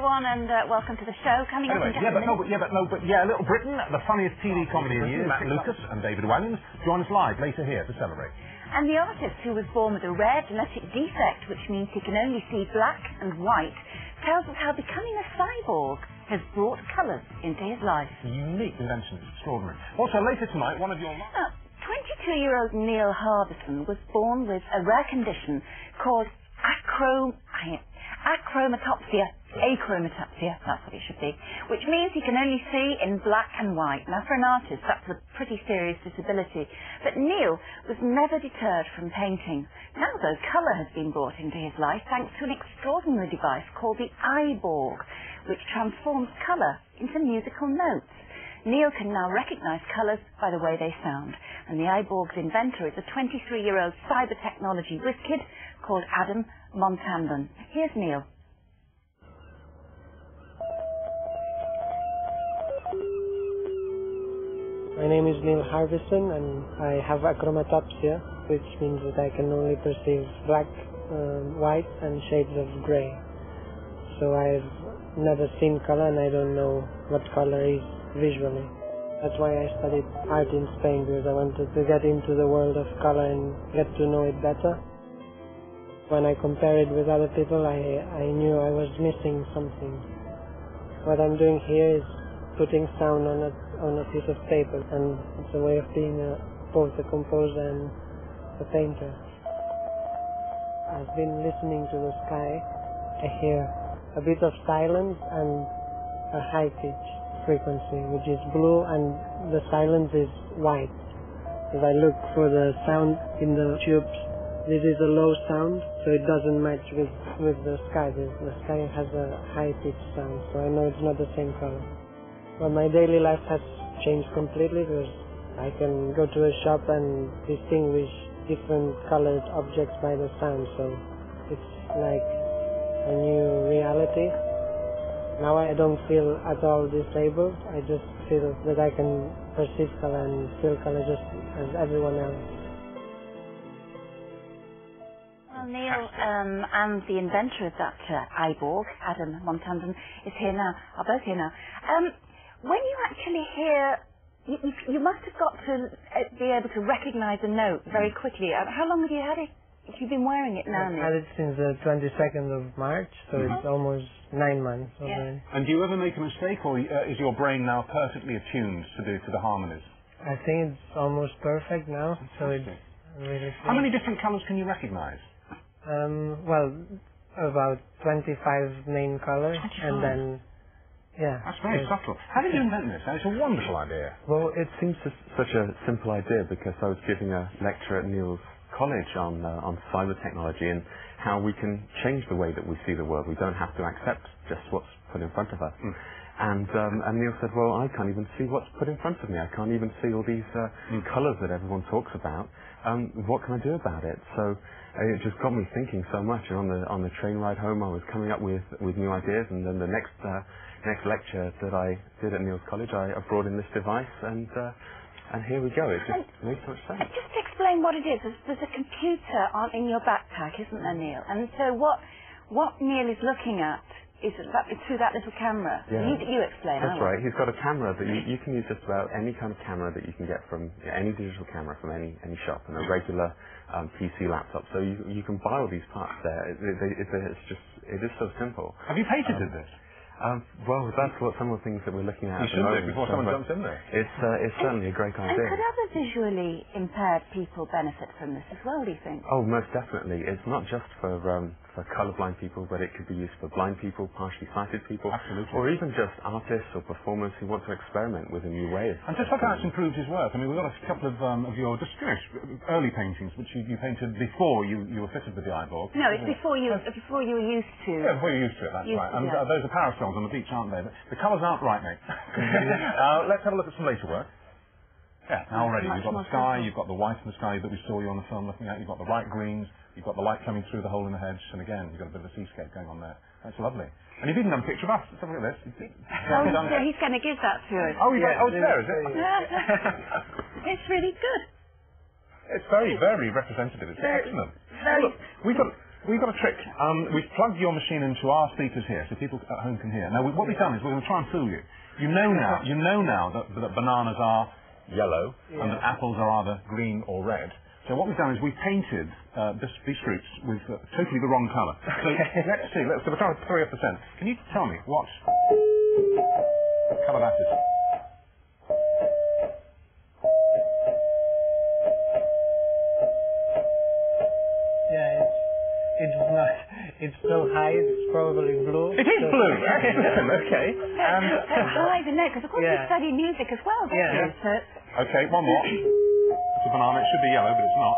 everyone, and welcome to the show. Coming up in just a minute. Little Britain, the funniest TV comedy in years. Matt Lucas and David Wallens join us live later here to celebrate. And the artist who was born with a rare genetic defect, which means he can only see black and white, tells us how becoming a cyborg has brought colours into his life. Unique invention, it's extraordinary. Also, later tonight, one of your... 22-year-old Neil Harbisson was born with a rare condition called achromatopsia, that's what it should be, which means he can only see in black and white. Now, for an artist, that's a pretty serious disability. But Neil was never deterred from painting. Now, though, colour has been brought into his life thanks to an extraordinary device called the Cyborg, which transforms colour into musical notes. Neil can now recognise colours by the way they sound, and the Cyborg's inventor is a 23-year-old cyber technology whiz kid called Adam Montandon. Here's Neil. My name is Neil Harbisson, and I have achromatopsia, which means that I can only perceive black, white and shades of grey. So I've never seen colour, and I don't know what colour is visually. That's why I studied art in Spain, because I wanted to get into the world of colour and get to know it better. When I compare it with other people, I knew I was missing something. What I'm doing here is putting sound on a piece of paper, and it's a way of being both a composer and a painter. I've been listening to the sky. I hear a bit of silence and a high pitch frequency, which is blue, and the silence is white. If I look for the sound in the tubes, this is a low sound, so it doesn't match with the sky. The sky has a high-pitched sound, so I know it's not the same color. But my daily life has changed completely, because I can go to a shop and distinguish different colored objects by the sound, so it's like a new reality. Now I don't feel at all disabled. I just feel that I can perceive color and feel color just as everyone else. Well, Neil and the inventor of that Cyborg, Adam Montandon, is here now. Are both here now. When you actually hear, you must have got to be able to recognise a note very quickly. How long have you had it? You've been wearing it now, Neil? I've had it since the 22nd of March, so it's almost 9 months already. And do you ever make a mistake, or is your brain now perfectly attuned to the harmonies? I think it's almost perfect now, so it's really How many different colours can you recognise? Well, about 25 main colours, and then, yeah. That's very subtle. How did you invent this? It's a wonderful idea. Well, it seems such a simple idea, because I was giving a lecture at Neil's college on cyber technology and how we can change the way that we see the world. We don't have to accept just what's put in front of us. And Neil said, well, I can't even see what's put in front of me. I can't even see all these colours that everyone talks about. What can I do about it? So it just got me thinking so much. And on the train ride home, I was coming up with new ideas. And then the next lecture that I did at Neil's college, I brought in this device, and here we go. It just makes so much sense. Just explain what it is. There's a computer in your backpack, isn't there, Neil? And so what Neil is looking at is through that little camera. Yeah. You explain. That's right. He's got a camera that you can use just about any kind of camera that you can get from any digital camera from any shop, and a regular PC laptop. So you can buy all these parts there. It is so simple. Have you patented this? Well, that's what some of the things that we're looking at. You should do before someone jumps in there. It's certainly a great idea. And could other visually impaired people benefit from this as well, do you think? Oh, most definitely. It's not just for colourblind people, but it could be used for blind people, partially sighted people, absolutely, or even just artists or performers who want to experiment with a new way. And just look how it's improved his work. I mean, we've got a couple of your just early paintings, which you painted before you were fitted with the Cyborg. No, it's before you were used to. Yeah, before you used to it. That's right. And those are parasols on the beach, aren't they? But the colours aren't right, mate. Let's have a look at some later work. Yeah, now already you've got the sky, you've got the white in the sky that we saw you on the film looking at, you've got the bright greens, you've got the light coming through the hole in the hedge, and again, you've got a bit of a seascape going on there. That's lovely. And you've even done a picture of us. Let's have a look at this. He's going to give that to us. Oh, it's there, is it? It's really good. It's very, very representative. It's excellent. Look, We've got a trick. We've plugged your machine into our speakers here, so people at home can hear. Now, what we've done is we're going to try and fool you. You know now that bananas are yellow and that apples are either green or red. So what we've done is we've painted these fruits with totally the wrong colour. So let's see. Let's try 3%. Can you tell me what colour that is? Yeah, it's so high, it's probably blue. It is blue! Okay. That's high, isn't it? Because of course you study music as well, don't you? So okay, one more. It's a banana. It should be yellow, but it's not.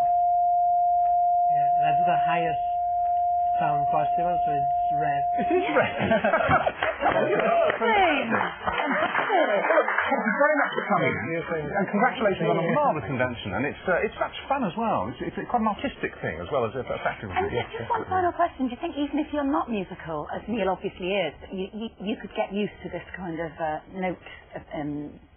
Yeah, that's the highest sound possible, so it's red. It is red! Thank you very much for coming. And congratulations on a marvellous invention. And it's such fun as well. It's quite an artistic thing as well as a factory. And just one final question. Do you think even if you're not musical, as Neil obviously is, you could get used to this kind of note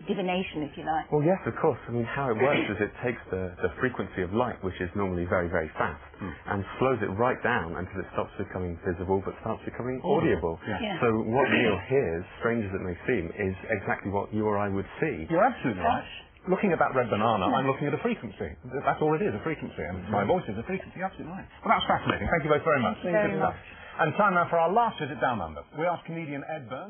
divination, if you like? Well, yes, of course. I mean, how it works is it takes the frequency of light, which is normally very, very fast, and slows it right down until it stops becoming visible but starts becoming audible. Yeah. So what Neil hears, strange as it may seem, is exactly what you or I would see. You're absolutely right. Looking at that red banana, I'm looking at a frequency. That's all it is, a frequency. And my voice is a frequency. You're absolutely right. Well, that's fascinating. Thank you both very much. Thank you very much. And time now for our last visit down under. We asked comedian Ed Burns.